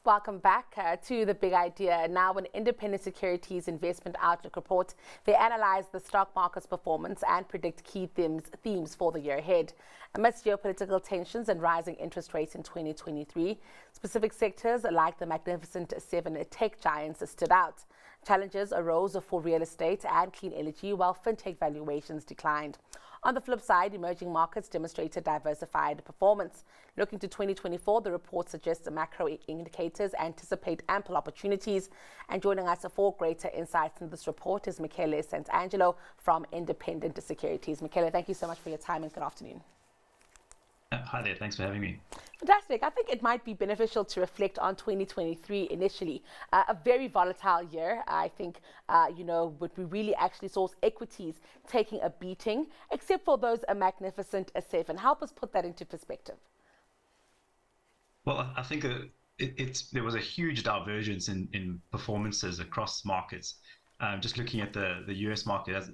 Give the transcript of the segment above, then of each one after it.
Welcome back to The Big Idea. Now, an Independent Securities Investment Outlook report, they analyze the stock market's performance and predict key themes for the year ahead. Amidst geopolitical tensions and rising interest rates in 2023, specific sectors like the Magnificent Seven tech giants stood out. Challenges arose for real estate and clean energy, while fintech valuations declined. On the flip side, emerging markets demonstrated diversified performance. Looking to 2024, the report suggests the macro indicators anticipate ample opportunities. And joining us for greater insights in this report is Michele Santangelo from Independent Securities. Michele, thank you so much for your time and good afternoon. Hi there, thanks for having me. Fantastic. I think it might be beneficial to reflect on 2023 initially. A very volatile year. I think, what we really actually saw equities taking a beating, except for those a magnificent seven. Help us put that into perspective. Well, I think there was a huge divergence in performances across markets. Just looking at the US market,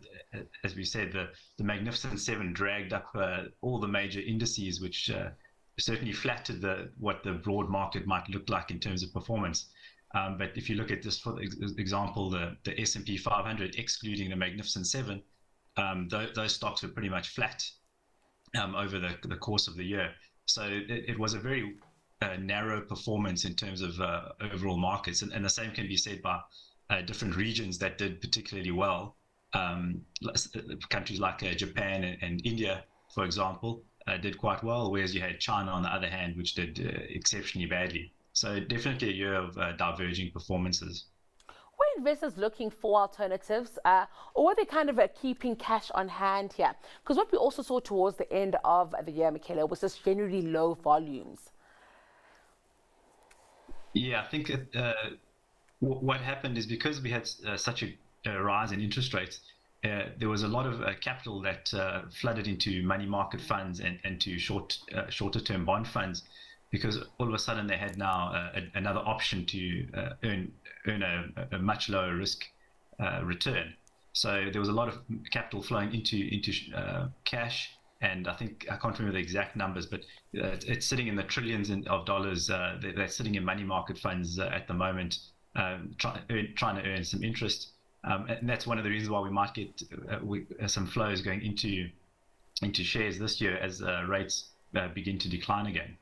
as we said, the Magnificent Seven dragged up all the major indices, which certainly flattered what the broad market might look like in terms of performance. But if you look at this, for example, the S&P 500, excluding the Magnificent Seven, those stocks were pretty much flat over the course of the year. So it was a very narrow performance in terms of overall markets. And the same can be said by different regions that did particularly well. Countries like Japan and India, for example, did quite well, whereas you had China, on the other hand, which did exceptionally badly. So definitely a year of diverging performances. Were investors looking for alternatives, or were they kind of keeping cash on hand here? Because what we also saw towards the end of the year, Michele, was just generally low volumes. Yeah, I think what happened is because we had such a rise in interest rates, there was a lot of capital that flooded into money market funds and to shorter term bond funds, because all of a sudden they had now another option to earn a much lower risk return. So there was a lot of capital flowing into cash, and I can't remember the exact numbers, but it's sitting in the trillions of dollars. They're sitting in money market funds at the moment, trying to earn some interest, and that's one of the reasons why we might get some flows going into shares this year as rates begin to decline again.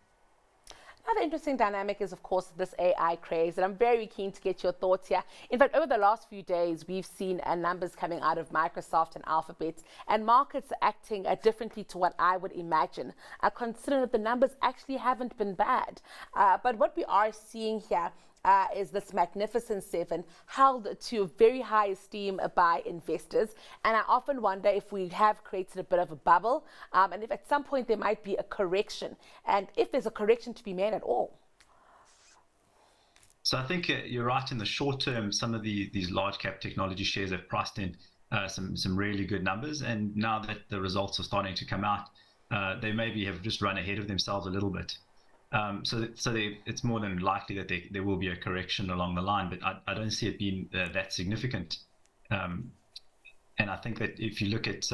Another interesting dynamic is, of course, this AI craze, and I'm very keen to get your thoughts here. In fact, over the last few days, we've seen numbers coming out of Microsoft and Alphabet, and markets acting differently to what I would imagine, considering that the numbers actually haven't been bad. But what we are seeing here is this Magnificent Seven held to very high esteem by investors. And I often wonder if we have created a bit of a bubble, and if at some point there might be a correction, and if there's a correction to be made at all. So I think you're right. In the short term, some of these large cap technology shares have priced in some really good numbers. And now that the results are starting to come out, they maybe have just run ahead of themselves a little bit. So it's more than likely that there will be a correction along the line, but I don't see it being that significant. And I think that if you look at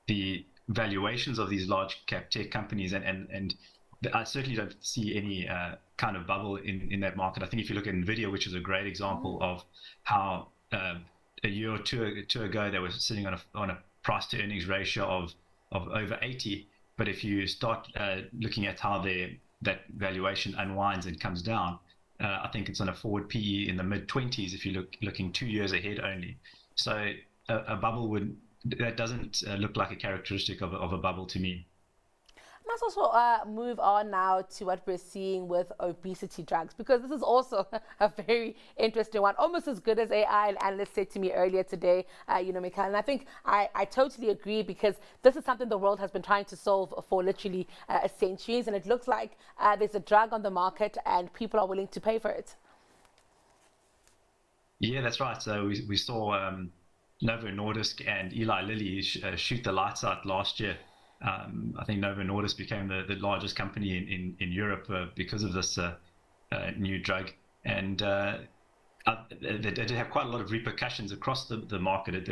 the valuations of these large cap tech companies, and I certainly don't see any kind of bubble in that market. I think if you look at NVIDIA, which is a great example of how a year or two ago they were sitting on a price to earnings ratio of over 80. But if you start looking at how that valuation unwinds and comes down, I think it's on a forward PE in the mid-20s if you're looking 2 years ahead only. So a bubble that doesn't look like a characteristic of a bubble to me. Let's also move on now to what we're seeing with obesity drugs, because this is also a very interesting one, almost as good as AI. An analyst said to me earlier today, Michele, and I think I totally agree, because this is something the world has been trying to solve for literally centuries, and it looks like there's a drug on the market and people are willing to pay for it. Yeah, that's right. So we saw Novo Nordisk and Eli Lilly shoot the lights out last year. I think Novo Nordisk became the largest company in Europe because of this new drug, and they did have quite a lot of repercussions across the market.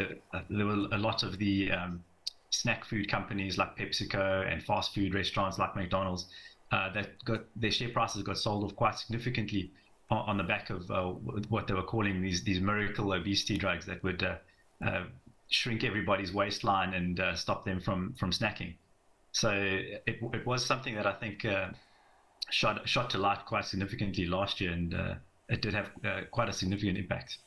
There were a lot of the snack food companies like PepsiCo and fast food restaurants like McDonald's that got their share prices got sold off quite significantly on the back of what they were calling these miracle obesity drugs that would shrink everybody's waistline and stop them from snacking. So it was something that I think shot to light quite significantly last year, and it did have quite a significant impact.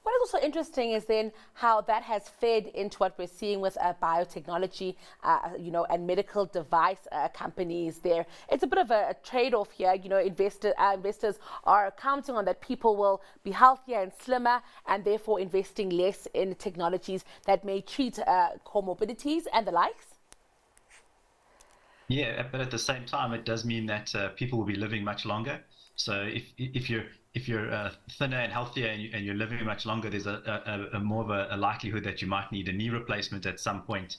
What is also interesting is then how that has fed into what we're seeing with biotechnology, and medical device companies. There, it's a bit of a trade-off here. Investors are counting on that people will be healthier and slimmer, and therefore investing less in technologies that may treat comorbidities and the likes. Yeah, but at the same time, it does mean that people will be living much longer. So if you're thinner and healthier and you're living much longer, there's a more of a likelihood that you might need a knee replacement at some point,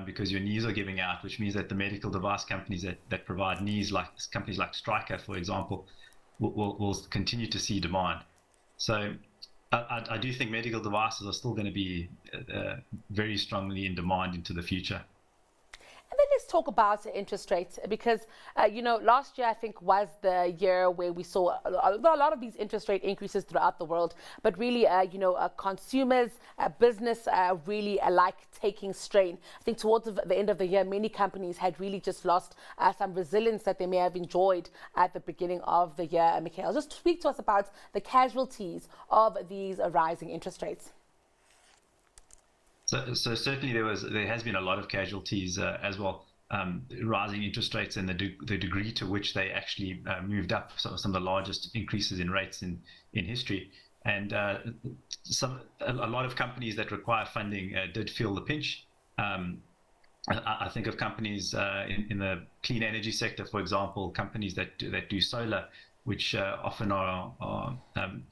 because your knees are giving out, which means that the medical device companies that provide knees, like companies like Stryker, for example, will continue to see demand. So I do think medical devices are still going to be very strongly in demand into the future. And then let's talk about interest rates, because, last year I think was the year where we saw a lot of these interest rate increases throughout the world. But really, consumers, business really alike taking strain. I think towards the end of the year, many companies had really just lost some resilience that they may have enjoyed at the beginning of the year. Michele, just speak to us about the casualties of these rising interest rates. So certainly there has been a lot of casualties as well. Rising interest rates and the degree to which they actually moved up, some of the largest increases in rates in history. And a lot of companies that require funding did feel the pinch. I think of companies in the clean energy sector, for example, companies that do solar, which often are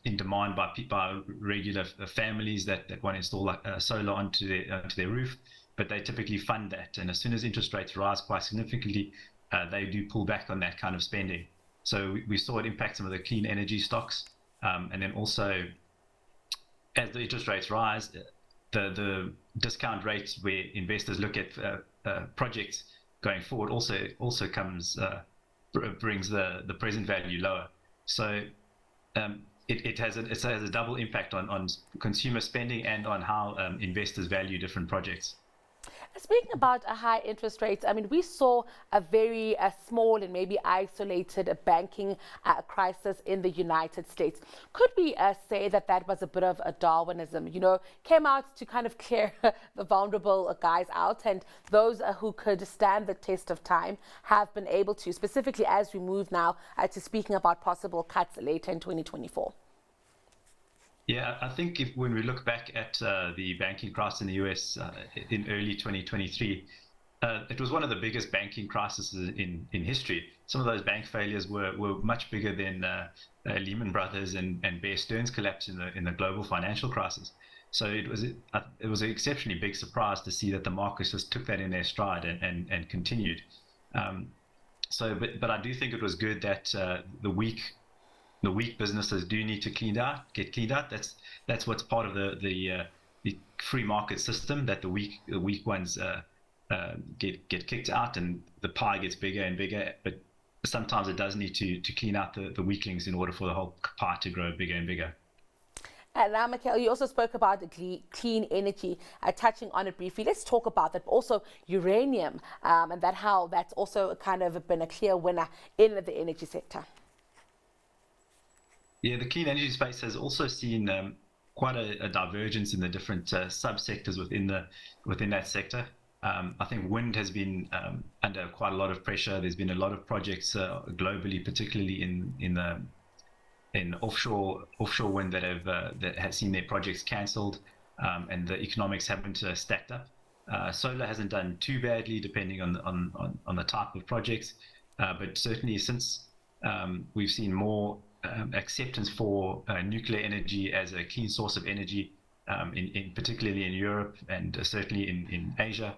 in demand by regular families that want to install solar onto their roof, but they typically fund that. And as soon as interest rates rise quite significantly, they do pull back on that kind of spending. So we saw it impact some of the clean energy stocks. And then also, as the interest rates rise, the discount rates where investors look at projects going forward also brings the present value lower. So it has a double impact on consumer spending and on how investors value different projects. Speaking about high interest rates, I mean, we saw a very small and maybe isolated banking crisis in the United States. Could we say that was a bit of a Darwinism? Came out to kind of clear the vulnerable guys out, and those who could stand the test of time have been able to, specifically as we move now to speaking about possible cuts later in 2024. Yeah, I think when we look back at the banking crisis in the US in early 2023, it was one of the biggest banking crises in history. Some of those bank failures were much bigger than Lehman Brothers and Bear Stearns collapse in the global financial crisis. So it was an exceptionally big surprise to see that the markets just took that in their stride and continued. But I do think it was good that the weak businesses do need to get cleaned out. That's what's part of the free market system, that the weak ones get kicked out and the pie gets bigger and bigger. But sometimes it does need to clean out the weaklings in order for the whole pie to grow bigger and bigger. And now, Michele, you also spoke about clean energy, touching on it briefly. Let's talk about that, but also uranium, and how that's also kind of been a clear winner in the energy sector. Yeah, the clean energy space has also seen quite a divergence in the different subsectors within that sector. I think wind has been under quite a lot of pressure. There's been a lot of projects globally, particularly in offshore wind that have seen their projects cancelled, and the economics haven't stacked up. Solar hasn't done too badly, depending on the type of projects, but certainly since we've seen more acceptance for nuclear energy as a clean source of energy, particularly in Europe and certainly in Asia,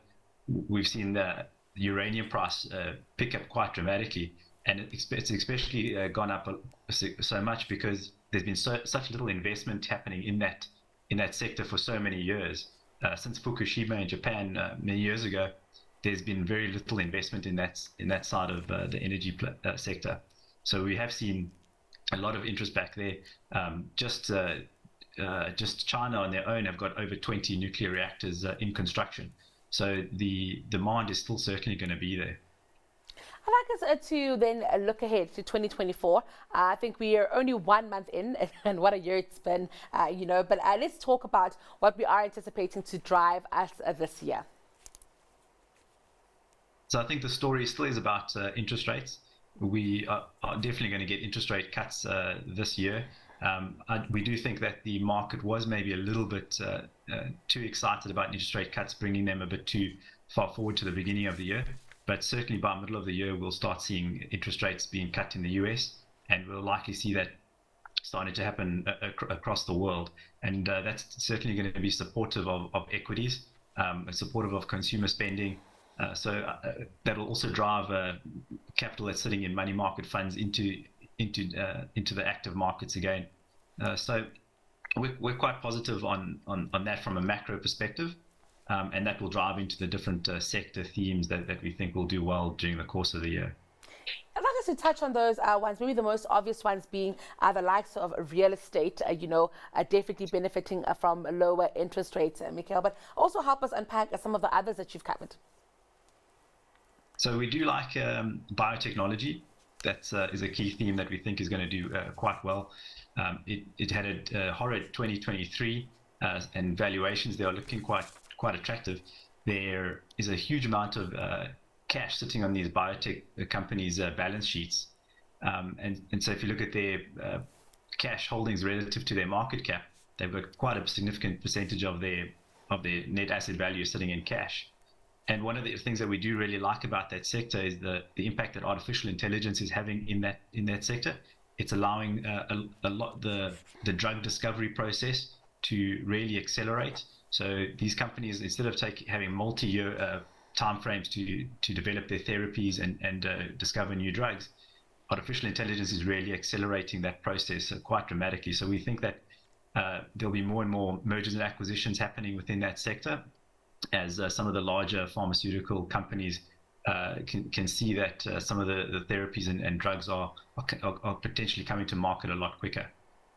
we've seen the uranium price pick up quite dramatically, and it's especially gone up so much because there's been such little investment happening in that sector for so many years. Since Fukushima in Japan many years ago, there's been very little investment in that side of the energy sector. So we have seen a lot of interest back there. Just China on their own have got over 20 nuclear reactors in construction. So the demand is still certainly going to be there. I'd like us to then look ahead to 2024. I think we are only 1 month in, and what a year it's been, But let's talk about what we are anticipating to drive us this year. So I think the story still is about interest rates. We are definitely going to get interest rate cuts this year. We do think that the market was maybe a little bit too excited about interest rate cuts, bringing them a bit too far forward to the beginning of the year. But certainly by middle of the year, we'll start seeing interest rates being cut in the US, and we'll likely see that starting to happen across the world. And that's certainly going to be supportive of equities, supportive of consumer spending. So that'll also drive capital that's sitting in money market funds into the active markets again. So we're quite positive on that from a macro perspective. And that will drive into the different sector themes that we think will do well during the course of the year. I'd like us to touch on those ones, maybe the most obvious ones being the likes of real estate, definitely benefiting from lower interest rates, Michele, but also help us unpack some of the others that you've covered. So we do like biotechnology. That is a key theme that we think is going to do quite well. It had a horrid 2023, and valuations there are looking quite attractive. There is a huge amount of cash sitting on these biotech companies' balance sheets, and so if you look at their cash holdings relative to their market cap, they've got quite a significant percentage of their net asset value sitting in cash. And one of the things that we do really like about that sector is the impact that artificial intelligence is having in that sector. It's allowing a lot the drug discovery process to really accelerate. So these companies, instead of having multi-year timeframes to develop their therapies and discover new drugs, artificial intelligence is really accelerating that process quite dramatically. So we think that there'll be more and more mergers and acquisitions happening within that sector, as some of the larger pharmaceutical companies can see that some of the therapies and drugs are potentially coming to market a lot quicker.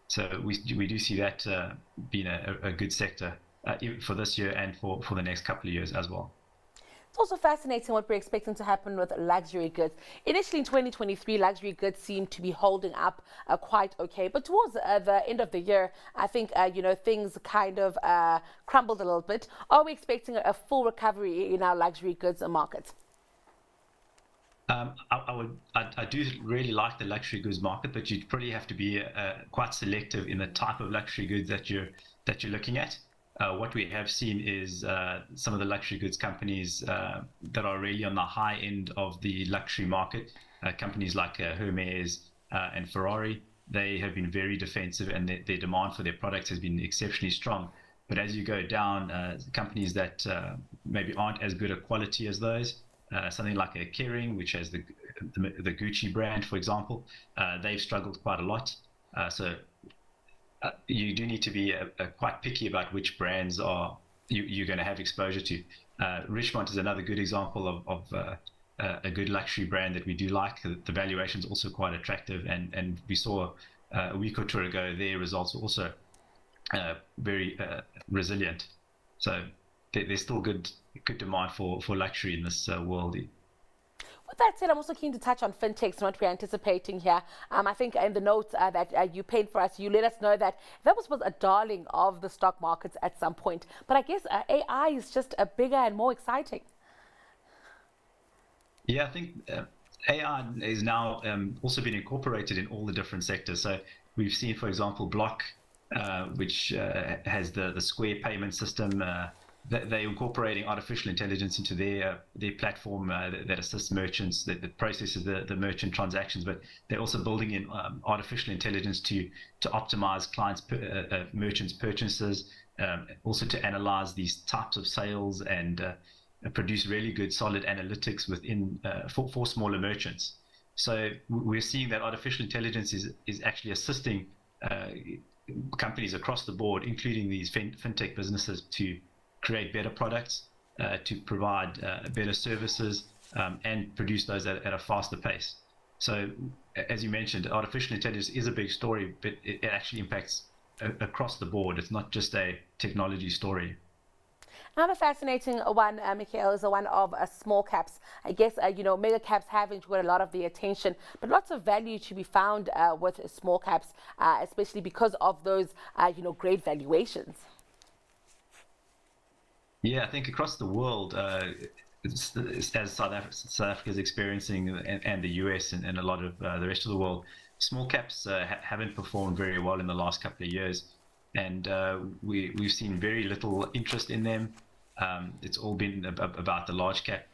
So we do see that being a good sector for this year and for the next couple of years as well. It's also fascinating what we're expecting to happen with luxury goods. Initially in 2023, luxury goods seemed to be holding up quite okay. But towards the end of the year, I think, things kind of crumbled a little bit. Are we expecting a full recovery in our luxury goods market? I do really like the luxury goods market, but you'd probably have to be quite selective in the type of luxury goods that you're looking at. What we have seen is some of the luxury goods companies that are really on the high end of the luxury market, companies like Hermes and Ferrari. They have been very defensive, and their demand for their products has been exceptionally strong. But as you go down, companies that maybe aren't as good a quality as those, something like a Kering, which has the Gucci brand, for example, they've struggled quite a lot. So you do need to be quite picky about which brands you're going to have exposure to. Richemont is another good example of a good luxury brand that we do like. The valuation is also quite attractive, and we saw a week or two ago their results were also very resilient. So there's still good demand for luxury in this world. With that said, I'm also keen to touch on fintechs and what we're anticipating here. I think in the notes that you paid for us, you let us know that was a darling of the stock markets at some point. But I guess AI is just bigger and more exciting. Yeah, I think AI is now also been incorporated in all the different sectors. So we've seen, for example, Block, which has the Square payment system. They're incorporating artificial intelligence into their platform that assists merchants, that processes the merchant transactions, but they're also building in artificial intelligence to optimize merchants' purchases, also to analyze these types of sales and produce really good, solid analytics for smaller merchants. So we're seeing that artificial intelligence is actually assisting companies across the board, including these fintech businesses, to create better products, to provide better services and produce those at a faster pace. So, as you mentioned, artificial intelligence is a big story, but it actually impacts across the board. It's not just a technology story. Another fascinating one, Michele, is the one of small caps. I guess, mega caps have enjoyed a lot of the attention, but lots of value to be found with small caps, especially because of those, great valuations. Yeah, I think across the world, as South Africa is experiencing, and the US and a lot of the rest of the world, small caps haven't performed very well in the last couple of years, and we've seen very little interest in them. It's all been about the large cap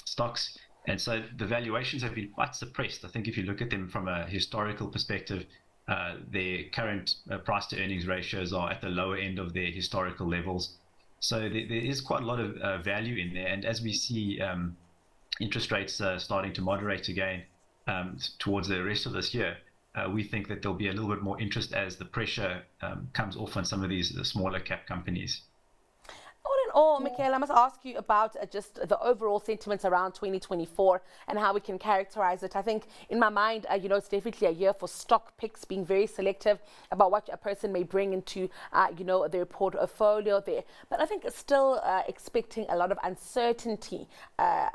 stocks, and so the valuations have been quite suppressed. I think if you look at them from a historical perspective, their current price to earnings ratios are at the lower end of their historical levels. So there is quite a lot of value in there, and as we see interest rates starting to moderate again towards the rest of this year, we think that there'll be a little bit more interest as the pressure comes off on some of these smaller cap companies. All in all, Michele, I must ask you about just the overall sentiments around 2024 and how we can characterize it. I think in my mind, it's definitely a year for stock picks, being very selective about what a person may bring into, their portfolio there. But I think it's still expecting a lot of uncertainty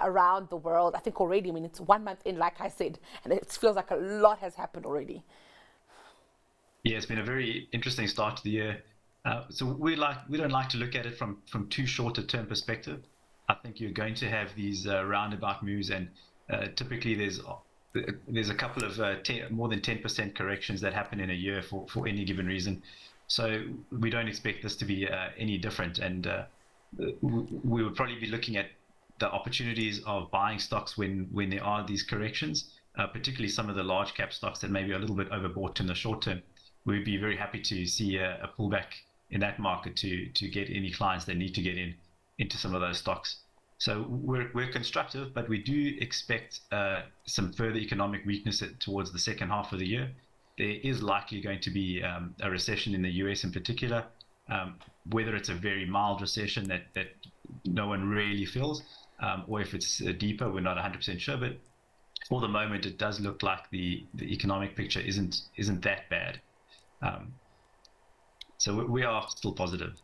around the world. I think already, it's 1 month in, like I said, and it feels like a lot has happened already. Yeah, it's been a very interesting start to the year. So we don't like to look at it from too short a term perspective. I think you're going to have these roundabout moves, and typically there's a couple of more than 10% corrections that happen in a year for any given reason. So we don't expect this to be any different, and we would probably be looking at the opportunities of buying stocks when there are these corrections, particularly some of the large cap stocks that may be a little bit overbought in the short term. We'd be very happy to see a pullback in that market to get any clients that need to get into some of those stocks. So we're constructive, but we do expect some further economic weakness towards the second half of the year. There is likely going to be a recession in the US in particular, whether it's a very mild recession that no one really feels, or if it's deeper, we're not 100% sure. But for the moment, it does look like the economic picture isn't that bad. So we are still positive.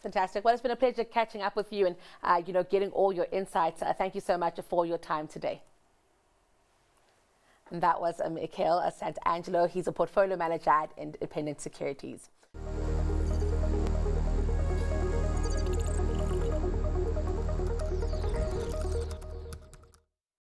Fantastic. Well, it's been a pleasure catching up with you and, getting all your insights. Thank you so much for your time today. And that was Michele Santangelo. He's a portfolio manager at Independent Securities.